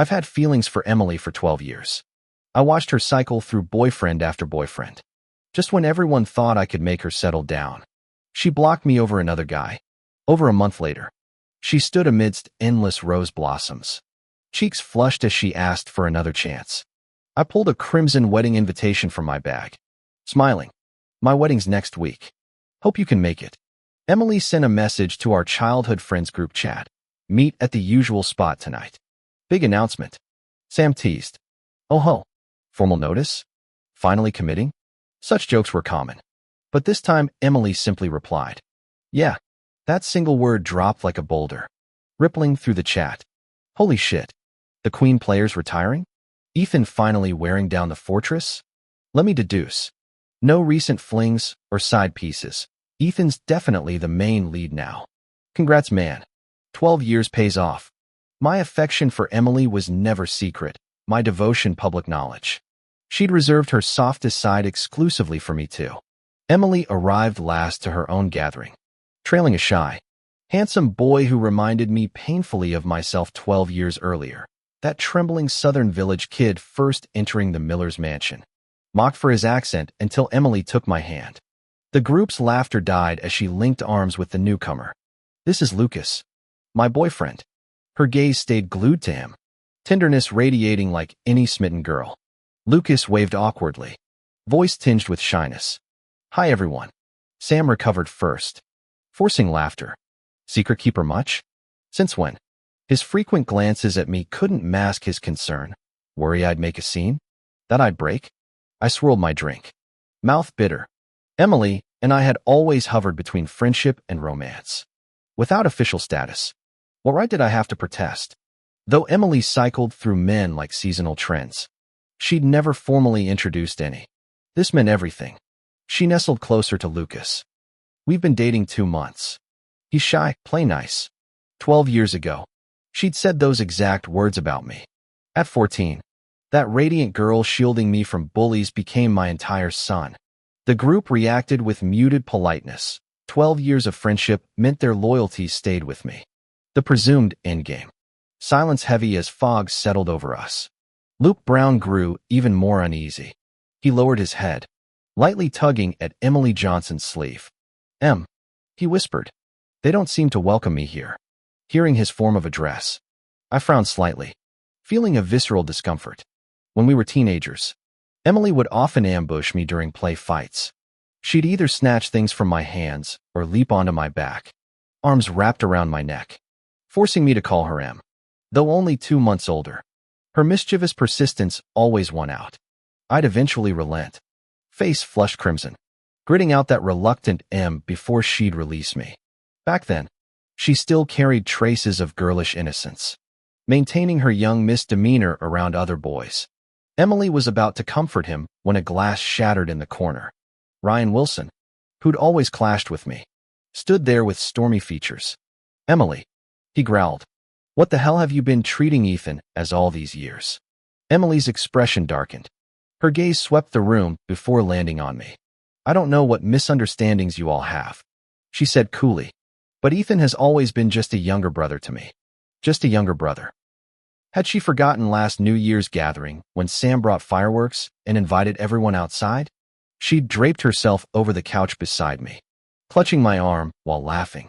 I've had feelings for Emily for 12 years. I watched her cycle through boyfriend after boyfriend. Just when everyone thought I could make her settle down, she blocked me over another guy. Over a month later, she stood amidst endless rose blossoms, cheeks flushed as she asked for another chance. I pulled a crimson wedding invitation from my bag, smiling. My wedding's next week. Hope you can make it. Emily sent a message to our childhood friends group chat. Meet at the usual spot tonight. Big announcement. Sam teased. Oh ho. Formal notice? Finally committing? Such jokes were common. But this time, Emily simply replied. Yeah. That single word dropped like a boulder, rippling through the chat. Holy shit. The Queen player's retiring? Ethan finally wearing down the fortress? Let me deduce. No recent flings or side pieces. Ethan's definitely the main lead now. Congrats, man. 12 years pays off. My affection for Emily was never secret, my devotion public knowledge. She'd reserved her softest side exclusively for me too. Emily arrived last to her own gathering, trailing a shy, handsome boy who reminded me painfully of myself 12 years earlier, that trembling southern village kid first entering the Miller's mansion. Mocked for his accent until Emily took my hand. The group's laughter died as she linked arms with the newcomer. This is Lucas, my boyfriend. Her gaze stayed glued to him, tenderness radiating like any smitten girl. Lucas waved awkwardly, voice tinged with shyness. Hi everyone. Sam recovered first, forcing laughter. Secret keeper much? Since when? His frequent glances at me couldn't mask his concern. Worry I'd make a scene? That I'd break? I swirled my drink, mouth bitter. Emily and I had always hovered between friendship and romance, without official status. What right did I have to protest? Though Emily cycled through men like seasonal trends, she'd never formally introduced any. This meant everything. She nestled closer to Lucas. We've been dating 2 months. He's shy, play nice. 12 years ago, she'd said those exact words about me. At 14, that radiant girl shielding me from bullies became my entire sun. The group reacted with muted politeness. 12 years of friendship meant their loyalty stayed with me. The presumed endgame. Silence heavy as fog settled over us. Luke Brown grew even more uneasy. He lowered his head, lightly tugging at Emily Johnson's sleeve. Em, he whispered. They don't seem to welcome me here. Hearing his form of address, I frowned slightly, feeling a visceral discomfort. When we were teenagers, Emily would often ambush me during play fights. She'd either snatch things from my hands or leap onto my back, arms wrapped around my neck, forcing me to call her Em. Though only 2 months older, her mischievous persistence always won out. I'd eventually relent, face flushed crimson, gritting out that reluctant M before she'd release me. Back then, she still carried traces of girlish innocence, maintaining her young misdemeanor around other boys. Emily was about to comfort him when a glass shattered in the corner. Ryan Wilson, who'd always clashed with me, stood there with stormy features. Emily, he growled. What the hell have you been treating Ethan as all these years? Emily's expression darkened. Her gaze swept the room before landing on me. I don't know what misunderstandings you all have, she said coolly, but Ethan has always been just a younger brother to me. Just a younger brother. Had she forgotten last New Year's gathering when Sam brought fireworks and invited everyone outside? She'd draped herself over the couch beside me, clutching my arm while laughing.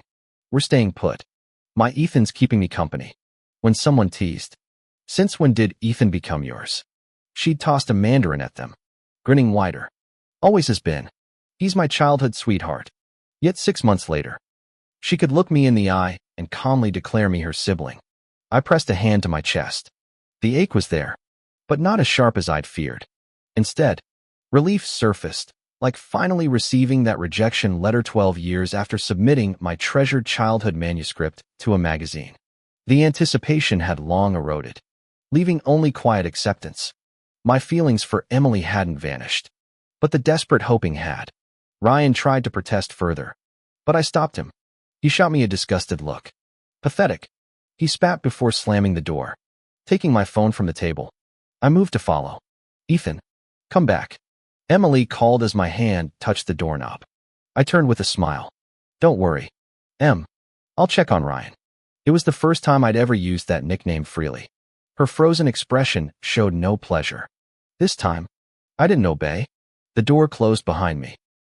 We're staying put. My Ethan's keeping me company. When someone teased, since when did Ethan become yours? She'd tossed a mandarin at them, grinning wider. Always has been. He's my childhood sweetheart. Yet 6 months later, she could look me in the eye and calmly declare me her sibling. I pressed a hand to my chest. The ache was there, but not as sharp as I'd feared. Instead, relief surfaced, like finally receiving that rejection letter 12 years after submitting my treasured childhood manuscript to a magazine. The anticipation had long eroded, leaving only quiet acceptance. My feelings for Emily hadn't vanished, but the desperate hoping had. Ryan tried to protest further, but I stopped him. He shot me a disgusted look. Pathetic. He spat before slamming the door. Taking my phone from the table, I moved to follow. Ethan, come back. Emily called as my hand touched the doorknob. I turned with a smile. Don't worry, Em. I'll check on Ryan. It was the first time I'd ever used that nickname freely. Her frozen expression showed no pleasure. This time, I didn't obey. The door closed behind me,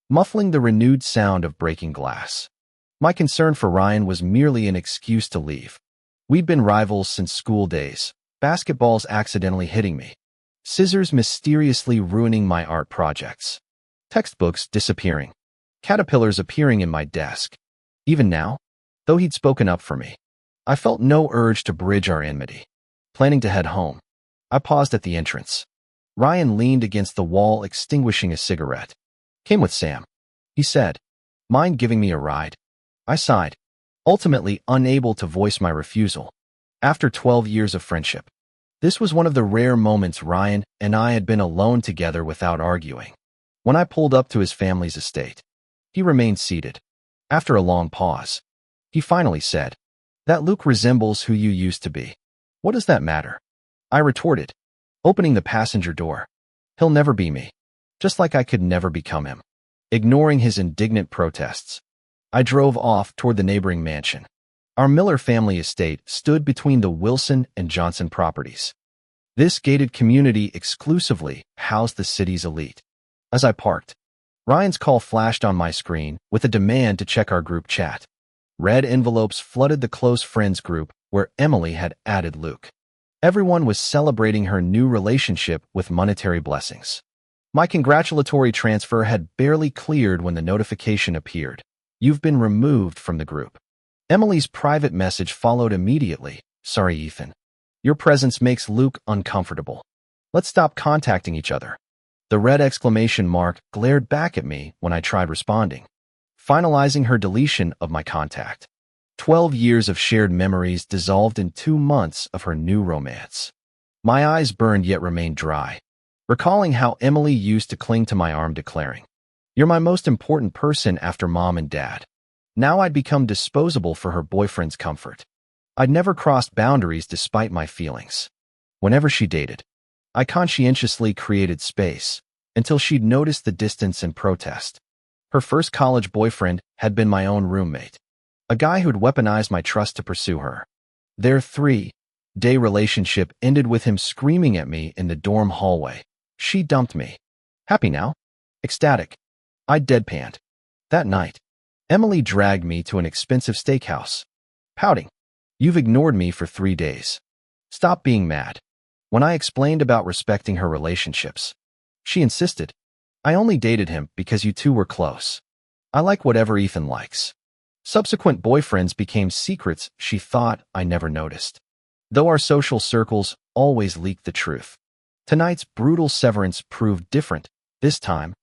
muffling the renewed sound of breaking glass. My concern for Ryan was merely an excuse to leave. We'd been rivals since school days, basketballs accidentally hitting me, scissors mysteriously ruining my art projects, textbooks disappearing, caterpillars appearing in my desk. Even now, though he'd spoken up for me, I felt no urge to bridge our enmity. Planning to head home, I paused at the entrance. Ryan leaned against the wall, extinguishing a cigarette. "Came with Sam," he said. "Mind giving me a ride?" I sighed, ultimately unable to voice my refusal. After 12 years of friendship, this was one of the rare moments Ryan and I had been alone together without arguing. When I pulled up to his family's estate, he remained seated. After a long pause, he finally said, "That Luke resembles who you used to be." "What does that matter?" I retorted, opening the passenger door. "He'll never be me, just like I could never become him." Ignoring his indignant protests, I drove off toward the neighboring mansion. Our Miller family estate stood between the Wilson and Johnson properties. This gated community exclusively housed the city's elite. As I parked, Ryan's call flashed on my screen with a demand to check our group chat. Red envelopes flooded the close friends group where Emily had added Luke. Everyone was celebrating her new relationship with monetary blessings. My congratulatory transfer had barely cleared when the notification appeared. "You've been removed from the group." Emily's private message followed immediately. "Sorry, Ethan. Your presence makes Luke uncomfortable. Let's stop contacting each other." The red exclamation mark glared back at me when I tried responding, finalizing her deletion of my contact. 12 years of shared memories dissolved in 2 months of her new romance. My eyes burned yet remained dry, recalling how Emily used to cling to my arm, declaring, "You're my most important person after Mom and Dad." Now I'd become disposable for her boyfriend's comfort. I'd never crossed boundaries despite my feelings. Whenever she dated, I conscientiously created space until she'd noticed the distance and protest. Her first college boyfriend had been my own roommate, a guy who'd weaponized my trust to pursue her. Their 3-day relationship ended with him screaming at me in the dorm hallway. She dumped me. Happy now? Ecstatic. I deadpanned. That night, Emily dragged me to an expensive steakhouse, pouting, "You've ignored me for 3 days. Stop being mad." When I explained about respecting her relationships, she insisted, "I only dated him because you two were close. I like whatever Ethan likes." Subsequent boyfriends became secrets she thought I never noticed, though our social circles always leaked the truth. Tonight's brutal severance proved different. This time,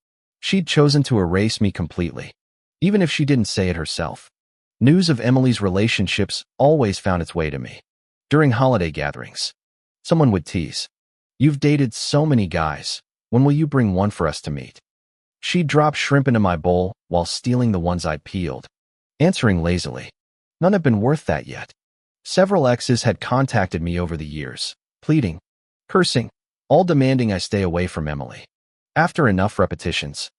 she'd chosen to erase me completely, even if she didn't say it herself. News of Emily's relationships always found its way to me. During holiday gatherings, someone would tease, "You've dated so many guys. When will you bring one for us to meet?" She'd drop shrimp into my bowl while stealing the ones I'd peeled, answering lazily, "None have been worth that yet." Several exes had contacted me over the years, pleading, cursing, all demanding I stay away from Emily. After enough repetitions,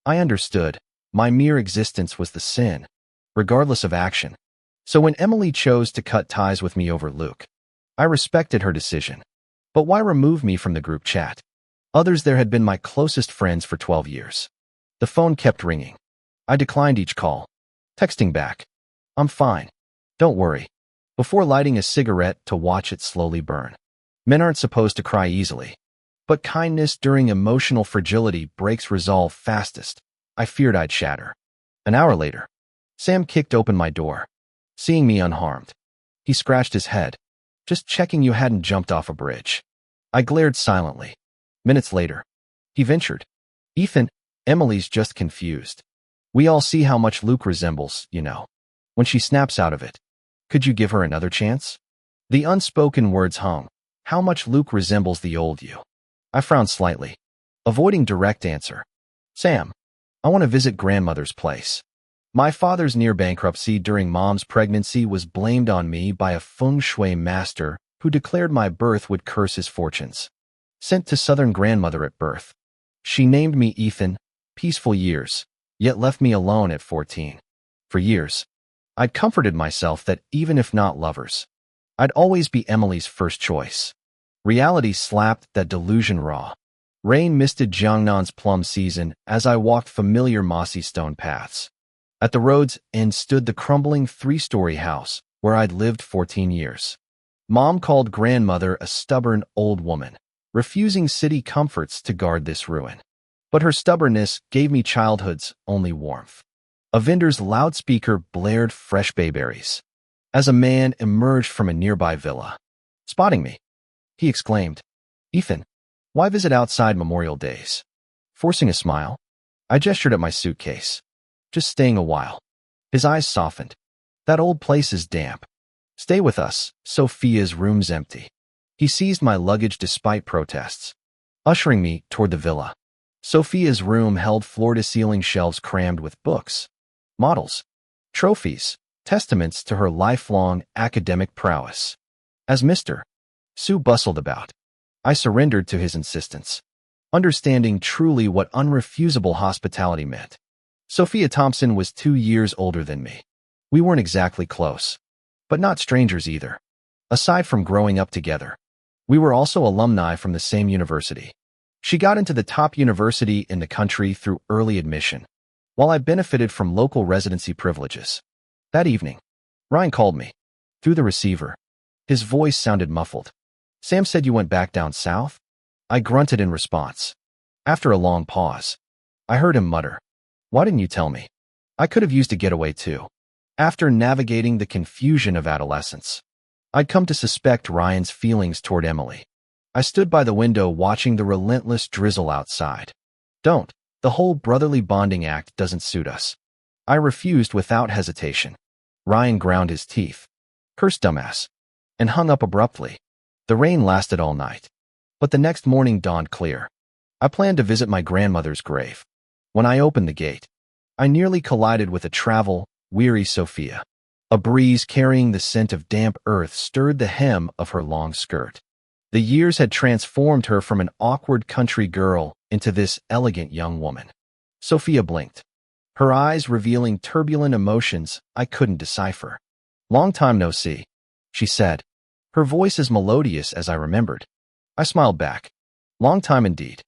I understood my mere existence was the sin, regardless of action. So when Emily chose to cut ties with me over Luke, I respected her decision. But why remove me from the group chat? Others there had been my closest friends for 12 years. The phone kept ringing. I declined each call, texting back, "I'm fine. Don't worry," before lighting a cigarette to watch it slowly burn. Men aren't supposed to cry easily, but kindness during emotional fragility breaks resolve fastest. I feared I'd shatter. An hour later, Sam kicked open my door, seeing me unharmed. He scratched his head, "Just checking you hadn't jumped off a bridge." I glared silently. Minutes later, he ventured, "Ethan, Emily's just confused. We all see how much Luke resembles, you know. When she snaps out of it, could you give her another chance?" The unspoken words hung, "How much Luke resembles the old you." I frowned slightly, avoiding direct answer. "Sam, I want to visit grandmother's place. My father's near bankruptcy during Mom's pregnancy was blamed on me by a feng shui master who declared my birth would curse his fortunes. Sent to Southern grandmother at birth. She named me Ethan, peaceful years, yet left me alone at 14. For years, I'd comforted myself that even if not lovers, I'd always be Emily's first choice. Reality slapped that delusion raw. Rain misted Jiangnan's plum season as I walked familiar mossy stone paths. At the road's end stood the crumbling 3-story house where I'd lived 14 years. Mom called grandmother a stubborn old woman, refusing city comforts to guard this ruin. But her stubbornness gave me childhood's only warmth. A vendor's loudspeaker blared fresh bayberries. As a man emerged from a nearby villa. Spotting me, he exclaimed, "Ethan, why visit outside Memorial Days?" Forcing a smile, I gestured at my suitcase. "Just staying a while." His eyes softened. "That old place is damp. Stay with us, Sophia's room's empty." He seized my luggage despite protests, ushering me toward the villa. Sophia's room held floor-to-ceiling shelves crammed with books, models, trophies, testaments to her lifelong academic prowess. As Mr. Sue bustled about, I surrendered to his insistence, understanding truly what unrefusable hospitality meant. Sophia Thompson was 2 years older than me. We weren't exactly close, but not strangers either. Aside from growing up together, we were also alumni from the same university. She got into the top university in the country through early admission, while I benefited from local residency privileges. That evening, Ryan called me. Through the receiver, his voice sounded muffled. "Sam said you went back down south?" I grunted in response. After a long pause, I heard him mutter, "Why didn't you tell me? I could have used a getaway too." After navigating the confusion of adolescence, I'd come to suspect Ryan's feelings toward Emily. I stood by the window watching the relentless drizzle outside. "Don't. The whole brotherly bonding act doesn't suit us." I refused without hesitation. Ryan ground his teeth, cursed dumbass, and hung up abruptly. The rain lasted all night, but the next morning dawned clear. I planned to visit my grandmother's grave. When I opened the gate, I nearly collided with a travel-weary Sophia. A breeze carrying the scent of damp earth stirred the hem of her long skirt. The years had transformed her from an awkward country girl into this elegant young woman. Sophia blinked, her eyes revealing turbulent emotions I couldn't decipher. "Long time no see," she said, her voice as melodious as I remembered. I smiled back. Long time indeed.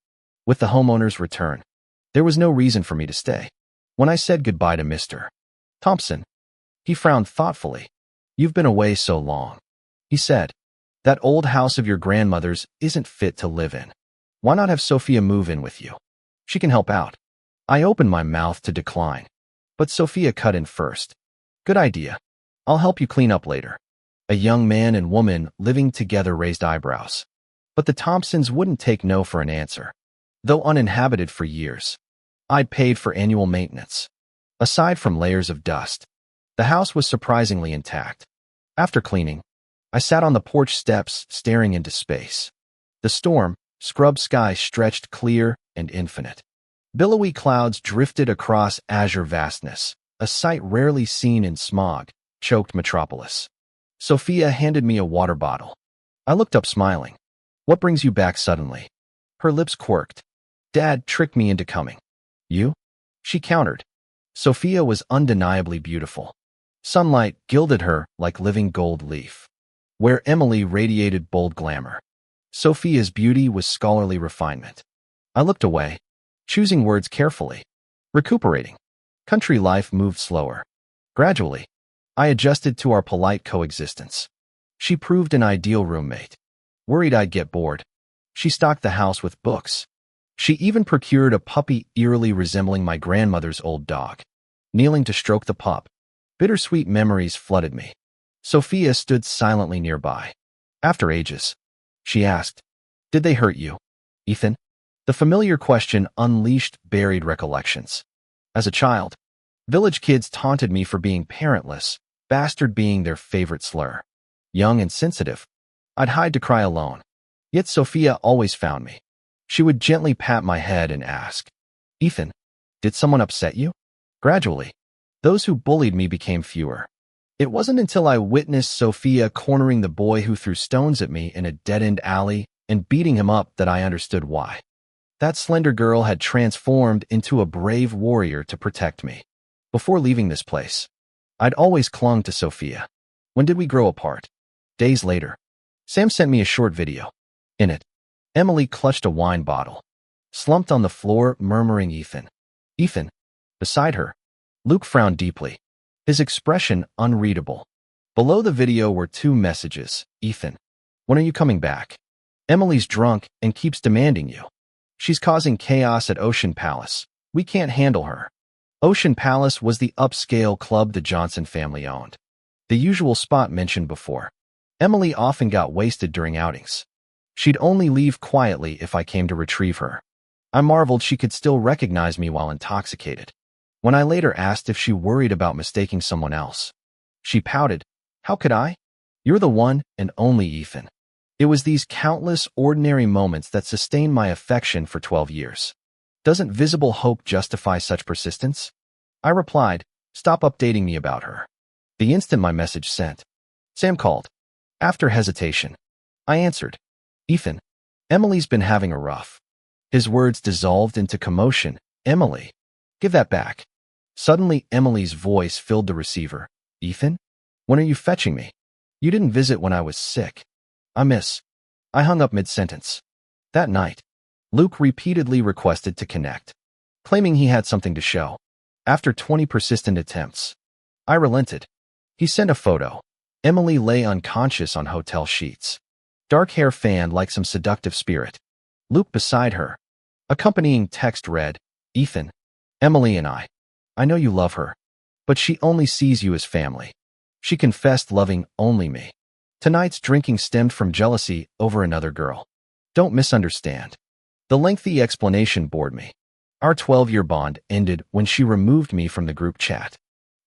With the homeowner's return, there was no reason for me to stay. When I said goodbye to Mr. Thompson, he frowned thoughtfully. "You've been away so long," he said. "That old house of your grandmother's isn't fit to live in. Why not have Sophia move in with you? She can help out." I opened my mouth to decline, but Sophia cut in first. "Good idea. I'll help you clean up later." A young man and woman living together raised eyebrows, but the Thompsons wouldn't take no for an answer. Though uninhabited for years, I'd paid for annual maintenance. Aside from layers of dust, the house was surprisingly intact. After cleaning, I sat on the porch steps staring into space. The storm-scrubbed sky stretched clear and infinite. Billowy clouds drifted across azure vastness, a sight rarely seen in smog-choked metropolis. Sophia handed me a water bottle. I looked up smiling. "What brings you back suddenly?" Her lips quirked. "Dad tricked me into coming." "You?" she countered. Sophia was undeniably beautiful. Sunlight gilded her like living gold leaf. Where Emily radiated bold glamour, Sophia's beauty was scholarly refinement. I looked away, choosing words carefully. Recuperating. Country life moved slower. Gradually, I adjusted to our polite coexistence. She proved an ideal roommate. Worried I'd get bored, she stocked the house with books. She even procured a puppy eerily resembling my grandmother's old dog. Kneeling to stroke the pup, bittersweet memories flooded me. Sophia stood silently nearby. After ages, she asked, "Did they hurt you, Ethan?" The familiar question unleashed buried recollections. As a child, village kids taunted me for being parentless, bastard being their favorite slur. Young and sensitive, I'd hide to cry alone. Yet Sophia always found me. She would gently pat my head and ask, "Ethan, did someone upset you?" Gradually, those who bullied me became fewer. It wasn't until I witnessed Sophia cornering the boy who threw stones at me in a dead-end alley and beating him up that I understood why. That slender girl had transformed into a brave warrior to protect me. Before leaving this place, I'd always clung to Sophia. When did we grow apart? Days later, Sam sent me a short video. In it, Emily clutched a wine bottle, slumped on the floor, murmuring, "Ethan. Ethan." Beside her, Luke frowned deeply, his expression unreadable. Below the video were two messages. "Ethan, when are you coming back? Emily's drunk and keeps demanding you. She's causing chaos at Ocean Palace. We can't handle her." Ocean Palace was the upscale club the Johnson family owned. The usual spot mentioned before. Emily often got wasted during outings. She'd only leave quietly if I came to retrieve her. I marveled she could still recognize me while intoxicated. When I later asked if she worried about mistaking someone else, she pouted, "How could I? You're the one and only Ethan." It was these countless ordinary moments that sustained my affection for 12 years. Doesn't visible hope justify such persistence? I replied, "Stop updating me about her." The instant my message sent, Sam called. After hesitation, I answered, "Ethan, Emily's been having a rough." His words dissolved into commotion. "Emily, give that back." Suddenly, Emily's voice filled the receiver. "Ethan, when are you fetching me? You didn't visit when I was sick." I hung up mid-sentence. That night, Luke repeatedly requested to connect, claiming he had something to show. After 20 persistent attempts, I relented. He sent a photo. Emily lay unconscious on hotel sheets, dark hair fanned like some seductive spirit. Luke beside her. Accompanying text read, "Ethan, Emily and I know you love her, but she only sees you as family. She confessed loving only me. Tonight's drinking stemmed from jealousy over another girl. Don't misunderstand." The lengthy explanation bored me. Our 12-year bond ended when she removed me from the group chat.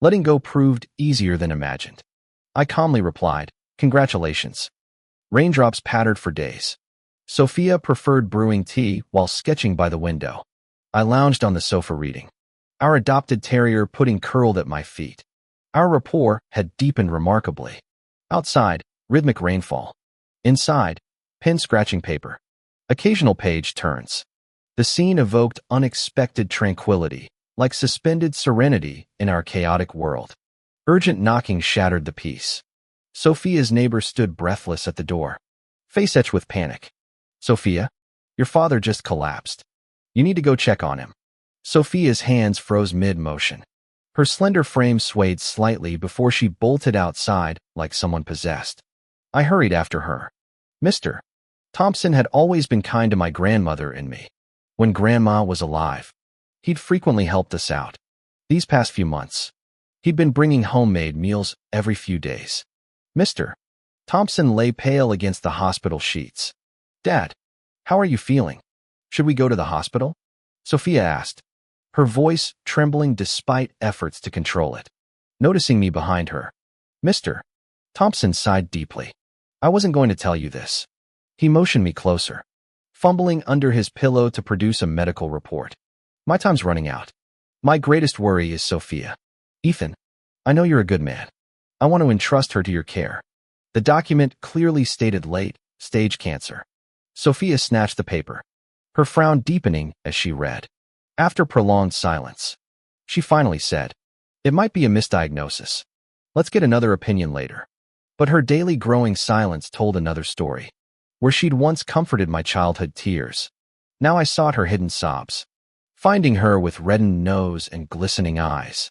Letting go proved easier than imagined. I calmly replied, "Congratulations." Raindrops pattered for days. Sophia preferred brewing tea while sketching by the window. I lounged on the sofa reading, our adopted terrier pudding curled at my feet. Our rapport had deepened remarkably. Outside, rhythmic rainfall. Inside, pen scratching paper. Occasional page turns. The scene evoked unexpected tranquility, like suspended serenity in our chaotic world. Urgent knocking shattered the peace. Sophia's neighbor stood breathless at the door, face etched with panic. "Sophia, your father just collapsed. You need to go check on him." Sophia's hands froze mid-motion. Her slender frame swayed slightly before she bolted outside like someone possessed. I hurried after her. Mr. Thompson had always been kind to my grandmother and me. When Grandma was alive, he'd frequently helped us out. These past few months, he'd been bringing homemade meals every few days. Mr. Thompson lay pale against the hospital sheets. "Dad, how are you feeling? Should we go to the hospital?" Sophia asked, her voice trembling despite efforts to control it. Noticing me behind her, Mr. Thompson sighed deeply. "I wasn't going to tell you this." He motioned me closer, fumbling under his pillow to produce a medical report. "My time's running out. My greatest worry is Sophia. Ethan, I know you're a good man. I want to entrust her to your care." The document clearly stated late stage cancer. Sophia snatched the paper, her frown deepening as she read. After prolonged silence, she finally said, "It might be a misdiagnosis. Let's get another opinion later." But her daily growing silence told another story. Where she'd once comforted my childhood tears, now I sought her hidden sobs. Finding her with reddened nose and glistening eyes,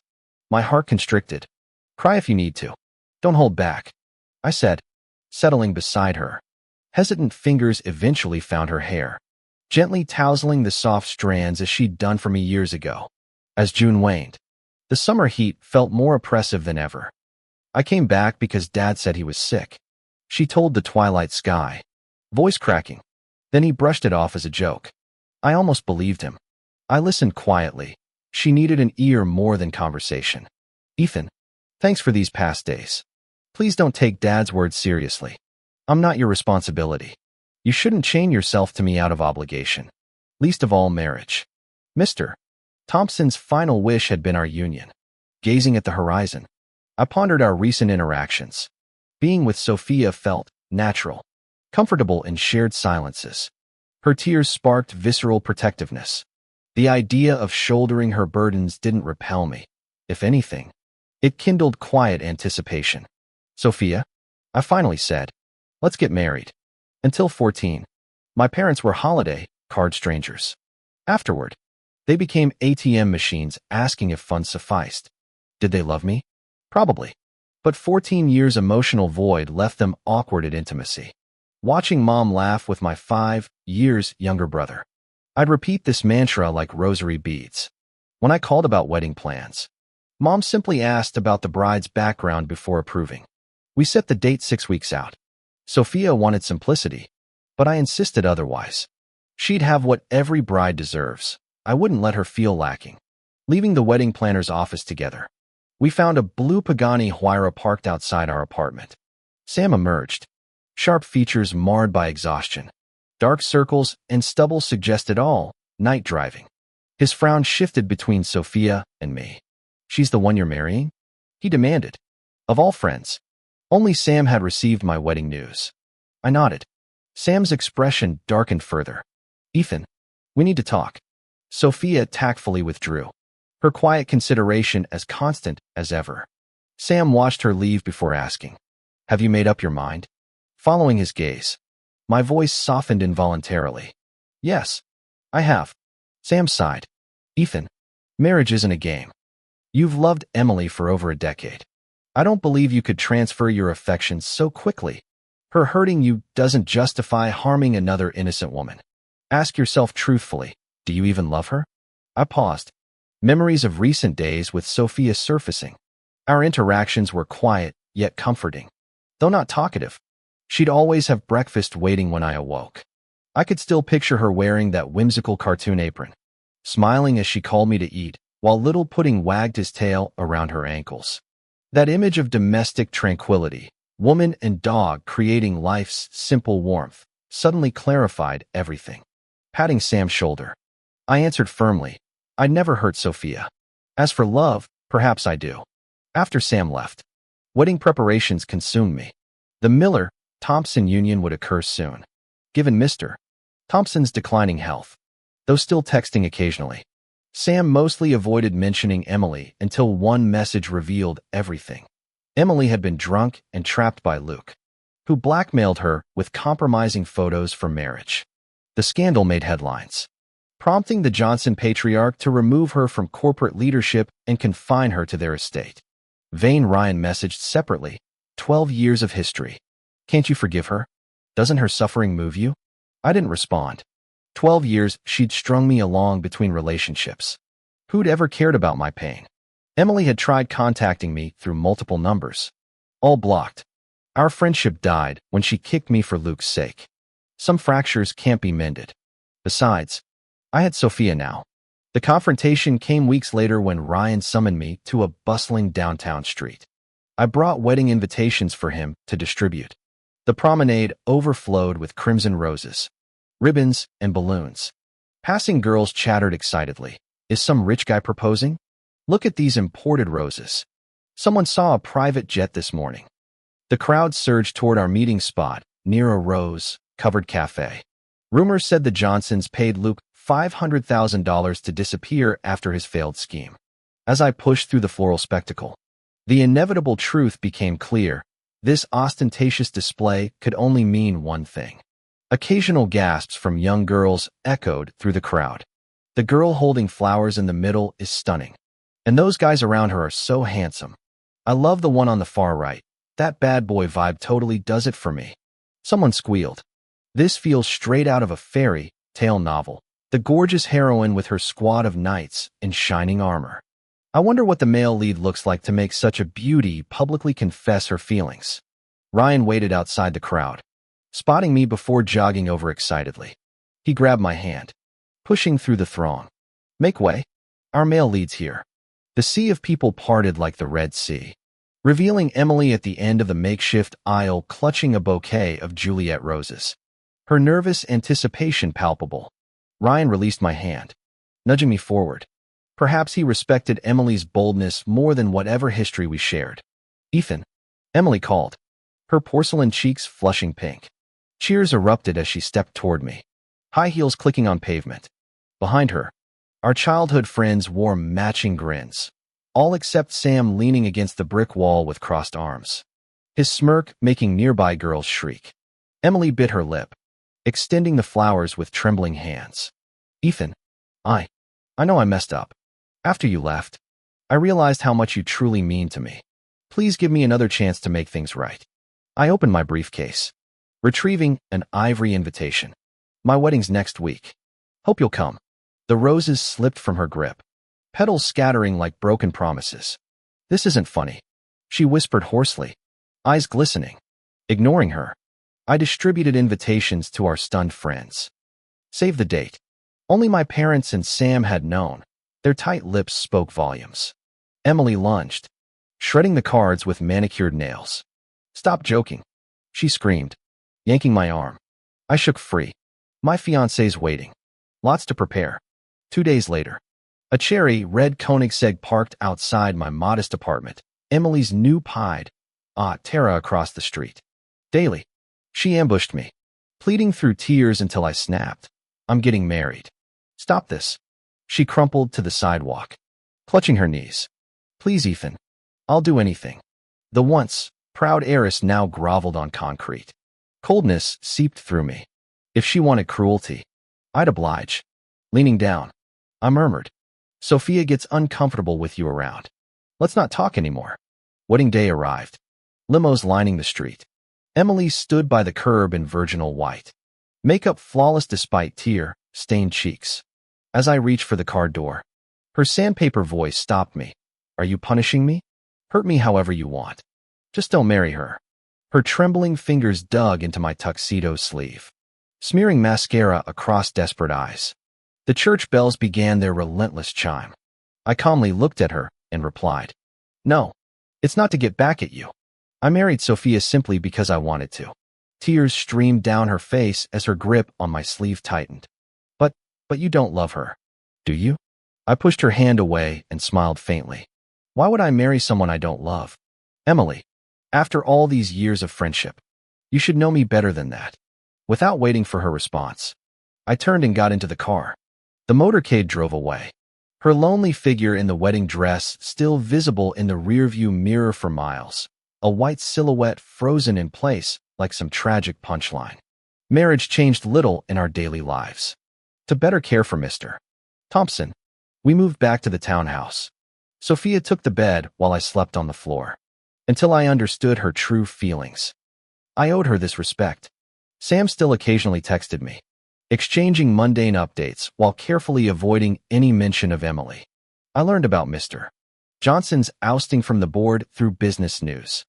my heart constricted. "Cry if you need to. Don't hold back," I said, settling beside her. Hesitant fingers eventually found her hair, gently tousling the soft strands as she'd done for me years ago. As June waned, the summer heat felt more oppressive than ever. "I came back because Dad said he was sick," she told the twilight sky, voice cracking. Then he brushed it off as a joke. I almost believed him. I listened quietly. She needed an ear more than conversation. "Ethan, thanks for these past days. Please don't take Dad's words seriously. I'm not your responsibility. You shouldn't chain yourself to me out of obligation, least of all marriage." Mr. Thompson's final wish had been our union. Gazing at the horizon, I pondered our recent interactions. Being with Sophia felt natural, comfortable in shared silences. Her tears sparked visceral protectiveness. The idea of shouldering her burdens didn't repel me. If anything, it kindled quiet anticipation. "Sophia," I finally said, "let's get married. Until 14, My parents were holiday card strangers. Afterward, they became ATM machines asking if funds sufficed. Did they love me? Probably. But 14 years emotional void left them awkward at intimacy. Watching mom laugh with my 5 years younger brother. I'd repeat this mantra like rosary beads. When I called about wedding plans, mom simply asked about the bride's background before approving. We set the date 6 weeks out. Sophia wanted simplicity, but I insisted otherwise. She'd have what every bride deserves. I wouldn't let her feel lacking. Leaving the wedding planner's office together, we found a blue Pagani Huayra parked outside our apartment. Sam emerged. Sharp features marred by exhaustion. Dark circles and stubble suggested all night driving. His frown shifted between Sophia and me. She's the one you're marrying? He demanded. Of all friends, only Sam had received my wedding news. I nodded. Sam's expression darkened further. Ethan, we need to talk. Sophia tactfully withdrew, her quiet consideration as constant as ever. Sam watched her leave before asking, have you made up your mind? Following his gaze, my voice softened involuntarily. Yes, I have. Sam sighed. Ethan, marriage isn't a game. You've loved Emily for over a decade. I don't believe you could transfer your affections so quickly. Her hurting you doesn't justify harming another innocent woman. Ask yourself truthfully, do you even love her? I paused. Memories of recent days with Sophia surfacing. Our interactions were quiet, yet comforting. Though not talkative, she'd always have breakfast waiting when I awoke. I could still picture her wearing that whimsical cartoon apron, smiling as she called me to eat, while little Pudding wagged his tail around her ankles. That image of domestic tranquility, woman and dog creating life's simple warmth, suddenly clarified everything. Patting Sam's shoulder, I answered firmly, I'd never hurt Sophia. As for love, perhaps I do. After Sam left, wedding preparations consumed me. The Miller-Thompson union would occur soon. Given Mr. Thompson's declining health, though still texting occasionally, Sam mostly avoided mentioning Emily until one message revealed everything. Emily had been drunk and trapped by Luke, who blackmailed her with compromising photos for marriage. The scandal made headlines, prompting the Johnson patriarch to remove her from corporate leadership and confine her to their estate. Vane Ryan messaged separately, 12 years of history. Can't you forgive her? Doesn't her suffering move you? I didn't respond. 12 years she'd strung me along between relationships. Who'd ever cared about my pain? Emily had tried contacting me through multiple numbers. All blocked. Our friendship died when she kicked me for Luke's sake. Some fractures can't be mended. Besides, I had Sophia now. The confrontation came weeks later when Ryan summoned me to a bustling downtown street. I brought wedding invitations for him to distribute. The promenade overflowed with crimson roses, ribbons, and balloons. Passing girls chattered excitedly. Is some rich guy proposing? Look at these imported roses. Someone saw a private jet this morning. The crowd surged toward our meeting spot near a rose-covered cafe. Rumors said the Johnsons paid Luke $500,000 to disappear after his failed scheme. As I pushed through the floral spectacle, the inevitable truth became clear. This ostentatious display could only mean one thing. Occasional gasps from young girls echoed through the crowd. The girl holding flowers in the middle is stunning, and those guys around her are so handsome. I love the one on the far right. That bad boy vibe totally does it for me. Someone squealed. This feels straight out of a fairy tale novel. The gorgeous heroine with her squad of knights in shining armor. I wonder what the male lead looks like to make such a beauty publicly confess her feelings. Ryan waited outside the crowd, spotting me before jogging over excitedly. He grabbed my hand, pushing through the throng. Make way. Our male lead's here. The sea of people parted like the Red Sea, revealing Emily at the end of the makeshift aisle clutching a bouquet of Juliet roses. Her nervous anticipation palpable. Ryan released my hand, nudging me forward. Perhaps he respected Emily's boldness more than whatever history we shared. Ethan, Emily called, her porcelain cheeks flushing pink. Cheers erupted as she stepped toward me, high heels clicking on pavement. Behind her, our childhood friends wore matching grins, all except Sam leaning against the brick wall with crossed arms, his smirk making nearby girls shriek. Emily bit her lip, extending the flowers with trembling hands. Ethan, I know I messed up. After you left, I realized how much you truly mean to me. Please give me another chance to make things right. I opened my briefcase, retrieving an ivory invitation. My wedding's next week. Hope you'll come. The roses slipped from her grip, petals scattering like broken promises. This isn't funny, she whispered hoarsely, eyes glistening. Ignoring her, I distributed invitations to our stunned friends. Save the date. Only my parents and Sam had known. Their tight lips spoke volumes. Emily lunged, shredding the cards with manicured nails. Stop joking, she screamed, yanking my arm. I shook free. My fiancé's waiting. Lots to prepare. 2 days later, a cherry red Koenigsegg parked outside my modest apartment. Emily's new pied Terra across the street. Daily, she ambushed me, pleading through tears until I snapped. I'm getting married. Stop this. She crumpled to the sidewalk, clutching her knees. Please, Ethan. I'll do anything. The once proud heiress now groveled on concrete. Coldness seeped through me. If she wanted cruelty, I'd oblige. Leaning down, I murmured, Sophia gets uncomfortable with you around. Let's not talk anymore. Wedding day arrived. Limos lining the street. Emily stood by the curb in virginal white, makeup flawless despite tear-stained cheeks. As I reached for the car door, her sandpaper voice stopped me. Are you punishing me? Hurt me however you want. Just don't marry her. Her trembling fingers dug into my tuxedo sleeve, smearing mascara across desperate eyes. The church bells began their relentless chime. I calmly looked at her and replied, No, it's not to get back at you. I married Sophia simply because I wanted to. Tears streamed down her face as her grip on my sleeve tightened. But you don't love her, do you? I pushed her hand away and smiled faintly. Why would I marry someone I don't love? Emily, after all these years of friendship, you should know me better than that. Without waiting for her response, I turned and got into the car. The motorcade drove away, her lonely figure in the wedding dress still visible in the rearview mirror for miles, a white silhouette frozen in place like some tragic punchline. Marriage changed little in our daily lives. To better care for Mr. Thompson, we moved back to the townhouse. Sophia took the bed while I slept on the floor, until I understood her true feelings. I owed her this respect. Sam still occasionally texted me, exchanging mundane updates while carefully avoiding any mention of Emily. I learned about Mr. Johnson's ousting from the board through business news.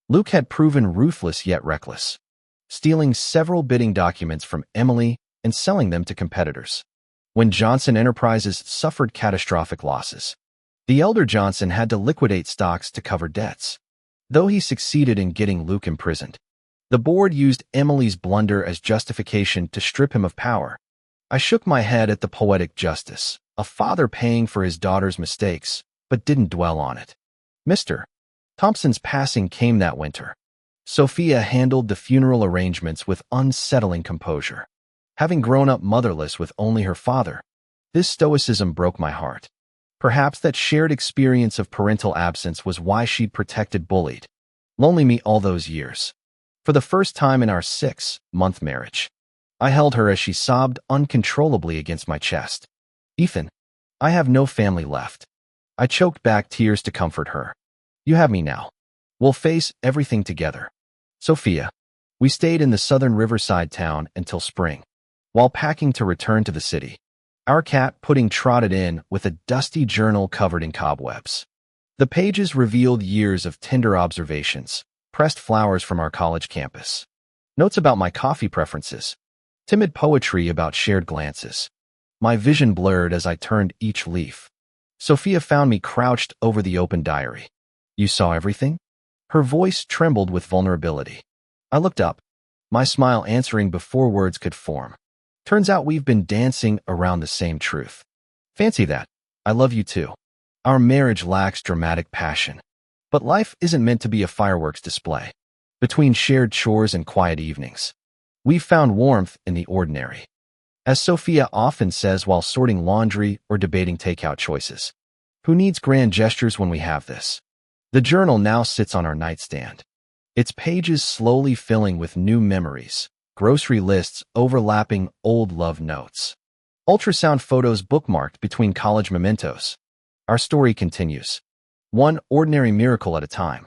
Luke had proven ruthless yet reckless, stealing several bidding documents from Emily and selling them to competitors. When Johnson Enterprises suffered catastrophic losses, the elder Johnson had to liquidate stocks to cover debts. Though he succeeded in getting Luke imprisoned, the board used Emily's blunder as justification to strip him of power. I shook my head at the poetic justice, a father paying for his daughter's mistakes, but didn't dwell on it. Mr. Thompson's passing came that winter. Sophia handled the funeral arrangements with unsettling composure. Having grown up motherless with only her father, this stoicism broke my heart. Perhaps that shared experience of parental absence was why she'd protected bullied, lonely me all those years. For the first time in our 6-month marriage, I held her as she sobbed uncontrollably against my chest. Ethan, I have no family left. I choked back tears to comfort her. You have me now. We'll face everything together. Sophia, we stayed in the southern riverside town until spring. While packing to return to the city, our cat Pudding trotted in with a dusty journal covered in cobwebs. The pages revealed years of tender observations, pressed flowers from our college campus, notes about my coffee preferences, timid poetry about shared glances. My vision blurred as I turned each leaf. Sophia found me crouched over the open diary. You saw everything? Her voice trembled with vulnerability. I looked up, my smile answering before words could form. Turns out we've been dancing around the same truth. Fancy that. I love you too. Our marriage lacks dramatic passion, but life isn't meant to be a fireworks display. Between shared chores and quiet evenings, we've found warmth in the ordinary. As Sophia often says while sorting laundry or debating takeout choices, who needs grand gestures when we have this? The journal now sits on our nightstand, its pages slowly filling with new memories, grocery lists overlapping old love notes. Ultrasound photos bookmarked between college mementos. Our story continues. One ordinary miracle at a time.